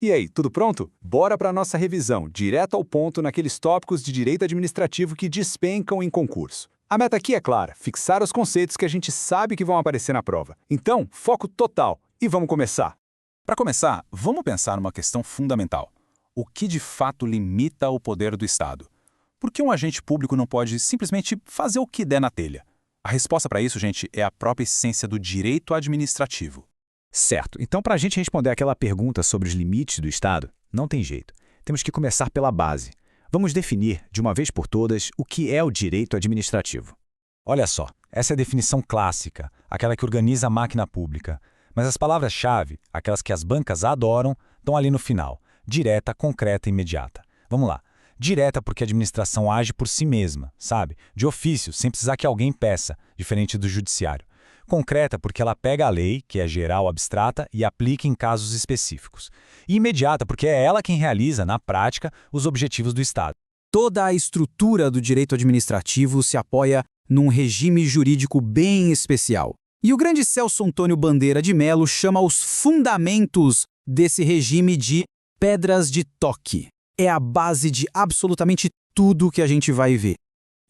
E aí, tudo pronto? Bora para a nossa revisão, direto ao ponto naqueles tópicos de direito administrativo que despencam em concurso. A meta aqui é clara, fixar os conceitos que a gente sabe que vão aparecer na prova. Então, foco total e vamos começar. Para começar, vamos pensar numa questão fundamental. O que de fato limita o poder do Estado? Por que um agente público não pode simplesmente fazer o que der na telha? A resposta para isso, gente, é a própria essência do direito administrativo. Certo. Então, para a gente responder aquela pergunta sobre os limites do Estado, não tem jeito. Temos que começar pela base. Vamos definir, de uma vez por todas, o que é o direito administrativo. Olha só, essa é a definição clássica, aquela que organiza a máquina pública. Mas as palavras-chave, aquelas que as bancas adoram, estão ali no final. Direta, concreta e imediata. Vamos lá. Direta porque a administração age por si mesma, sabe? De ofício, sem precisar que alguém peça, diferente do judiciário. Concreta porque ela pega a lei, que é geral abstrata, e aplica em casos específicos. E imediata porque é ela quem realiza, na prática, os objetivos do Estado. Toda a estrutura do direito administrativo se apoia num regime jurídico bem especial. E o grande Celso Antônio Bandeira de Mello chama os fundamentos desse regime de pedras de toque. É a base de absolutamente tudo que a gente vai ver.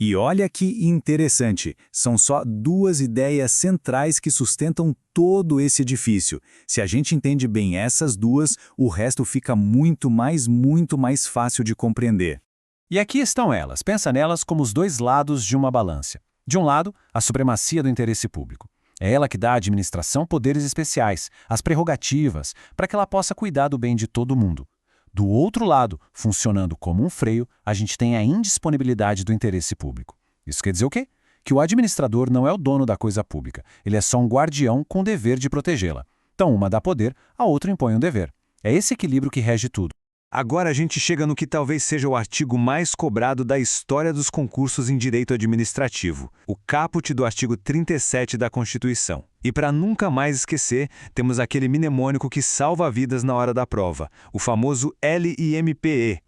E olha que interessante, são só duas ideias centrais que sustentam todo esse edifício. Se a gente entende bem essas duas, o resto fica muito mais fácil de compreender. E aqui estão elas, pensa nelas como os dois lados de uma balança. De um lado, a supremacia do interesse público. É ela que dá à administração poderes especiais, as prerrogativas, para que ela possa cuidar do bem de todo mundo. Do outro lado, funcionando como um freio, a gente tem a indisponibilidade do interesse público. Isso quer dizer o quê? Que o administrador não é o dono da coisa pública, ele é só um guardião com o dever de protegê-la. Então, uma dá poder, a outra impõe um dever. É esse equilíbrio que rege tudo. Agora a gente chega no que talvez seja o artigo mais cobrado da história dos concursos em direito administrativo, o caput do artigo 37 da Constituição. E para nunca mais esquecer, temos aquele mnemônico que salva vidas na hora da prova, o famoso LIMPE.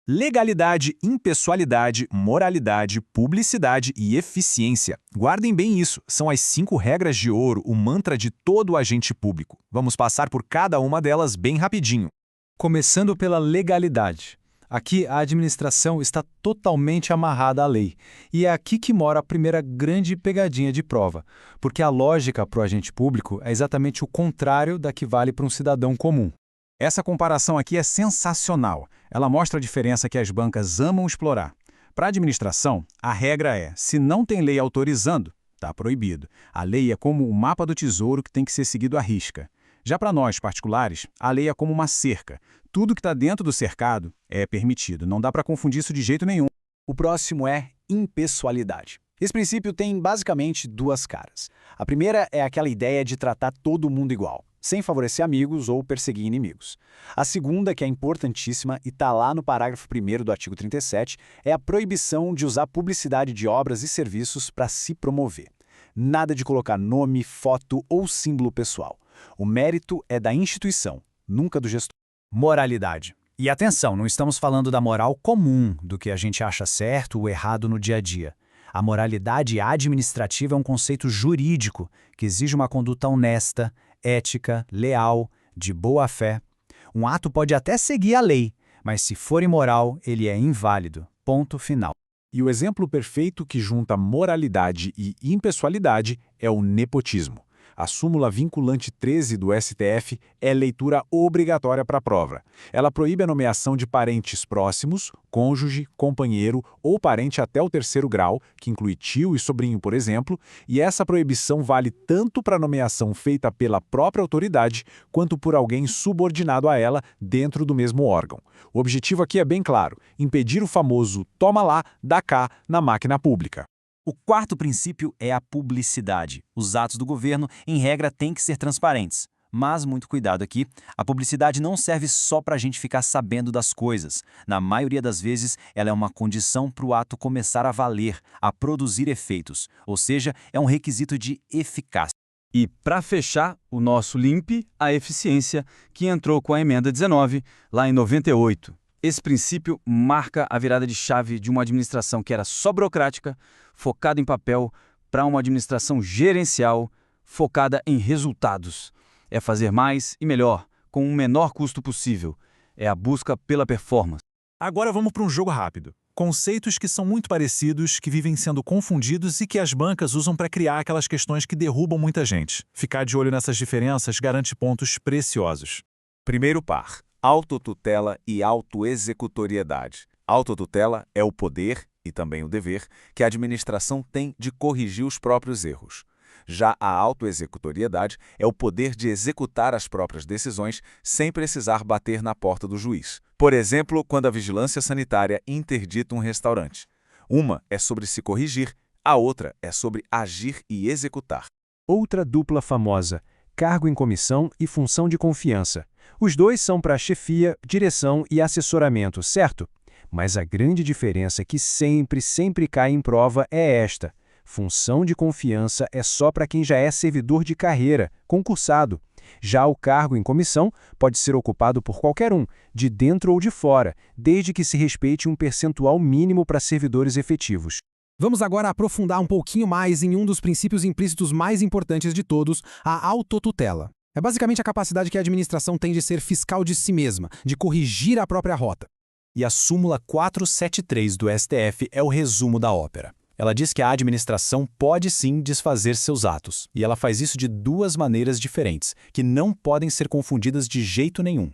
Legalidade, impessoalidade, moralidade, publicidade e eficiência. Guardem bem isso, são as 5 regras de ouro, o mantra de todo agente público. Vamos passar por cada uma delas bem rapidinho. Começando pela legalidade. Aqui a administração está totalmente amarrada à lei. E é aqui que mora a primeira grande pegadinha de prova, porque a lógica para o agente público é exatamente o contrário da que vale para um cidadão comum. Essa comparação aqui é sensacional. Ela mostra a diferença que as bancas amam explorar. Para a administração, a regra é, se não tem lei autorizando, está proibido. A lei é como o mapa do tesouro que tem que ser seguido à risca. Já para nós, particulares, a lei é como uma cerca. Tudo que está dentro do cercado é permitido. Não dá para confundir isso de jeito nenhum. O próximo é impessoalidade. Esse princípio tem basicamente duas caras. A primeira é aquela ideia de tratar todo mundo igual, sem favorecer amigos ou perseguir inimigos. A segunda, que é importantíssima e está lá no parágrafo 1º do artigo 37, é a proibição de usar publicidade de obras e serviços para se promover. Nada de colocar nome, foto ou símbolo pessoal. O mérito é da instituição, nunca do gestor. Moralidade. E atenção, não estamos falando da moral comum, do que a gente acha certo ou errado no dia a dia. A moralidade administrativa é um conceito jurídico que exige uma conduta honesta, ética, leal, de boa fé. Um ato pode até seguir a lei, mas se for imoral, ele é inválido. Ponto final. E o exemplo perfeito que junta moralidade e impessoalidade é o nepotismo. A súmula vinculante 13 do STF é leitura obrigatória para a prova. Ela proíbe a nomeação de parentes próximos, cônjuge, companheiro ou parente até o 3º grau, que inclui tio e sobrinho, por exemplo, e essa proibição vale tanto para a nomeação feita pela própria autoridade, quanto por alguém subordinado a ela dentro do mesmo órgão. O objetivo aqui é bem claro, impedir o famoso toma lá, dá cá na máquina pública. O quarto princípio é a publicidade. Os atos do governo, em regra, têm que ser transparentes. Mas, muito cuidado aqui, a publicidade não serve só para a gente ficar sabendo das coisas. Na maioria das vezes, ela é uma condição para o ato começar a valer, a produzir efeitos. Ou seja, é um requisito de eficácia. E, para fechar, o nosso LIMP, a eficiência, que entrou com a emenda 19, lá em 98. Esse princípio marca a virada de chave de uma administração que era só burocrática, focada em papel, para uma administração gerencial, focada em resultados. É fazer mais e melhor, com o menor custo possível. é a busca pela performance. Agora vamos para um jogo rápido. Conceitos que são muito parecidos, que vivem sendo confundidos e que as bancas usam para criar aquelas questões que derrubam muita gente. Ficar de olho nessas diferenças garante pontos preciosos. Primeiro par: autotutela e autoexecutoriedade. Autotutela é o poder, e também o dever, que a administração tem de corrigir os próprios erros. Já a autoexecutoriedade é o poder de executar as próprias decisões sem precisar bater na porta do juiz. Por exemplo, quando a vigilância sanitária interdita um restaurante. Uma é sobre se corrigir, a outra é sobre agir e executar. Outra dupla famosa: cargo em comissão e função de confiança. Os dois são para chefia, direção e assessoramento, certo? Mas a grande diferença que sempre cai em prova é esta: função de confiança é só para quem já é servidor de carreira, concursado. Já o cargo em comissão pode ser ocupado por qualquer um, de dentro ou de fora, desde que se respeite um percentual mínimo para servidores efetivos. Vamos agora aprofundar um pouquinho mais em um dos princípios implícitos mais importantes de todos, a autotutela. É basicamente a capacidade que a administração tem de ser fiscal de si mesma, de corrigir a própria rota. E a súmula 473 do STF é o resumo da ópera. Ela diz que a administração pode sim desfazer seus atos, e ela faz isso de duas maneiras diferentes, que não podem ser confundidas de jeito nenhum.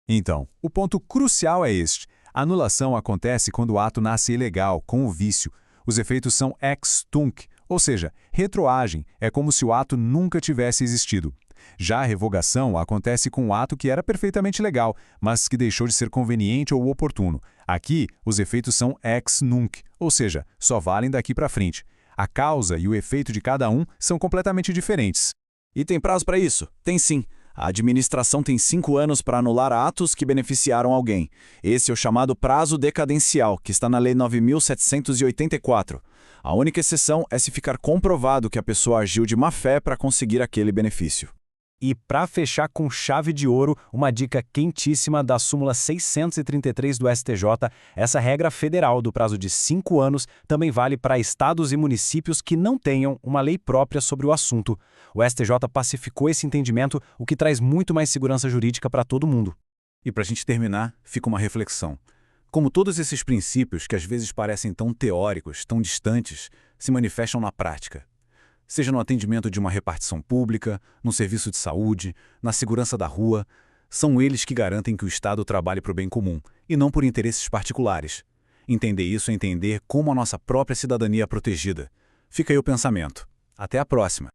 Então, o ponto crucial é este: a anulação acontece quando o ato nasce ilegal, com o vício. Os efeitos são ex tunc, ou seja, retroagem, é como se o ato nunca tivesse existido. Já a revogação acontece com um ato que era perfeitamente legal, mas que deixou de ser conveniente ou oportuno. Aqui, os efeitos são ex nunc, ou seja, só valem daqui para frente. A causa e o efeito de cada um são completamente diferentes. E tem prazo para isso? Tem sim. A administração tem 5 anos para anular atos que beneficiaram alguém. Esse é o chamado prazo decadencial, que está na Lei 9.784. A única exceção é se ficar comprovado que a pessoa agiu de má fé para conseguir aquele benefício. E para fechar com chave de ouro, uma dica quentíssima da súmula 633 do STJ, essa regra federal do prazo de 5 anos também vale para estados e municípios que não tenham uma lei própria sobre o assunto. O STJ pacificou esse entendimento, o que traz muito mais segurança jurídica para todo mundo. E para a gente terminar, fica uma reflexão. Como todos esses princípios, que às vezes parecem tão teóricos, tão distantes, se manifestam na prática. Seja no atendimento de uma repartição pública, no serviço de saúde, na segurança da rua, são eles que garantem que o Estado trabalhe para o bem comum, e não por interesses particulares. Entender isso é entender como a nossa própria cidadania é protegida. Fica aí o pensamento. Até a próxima!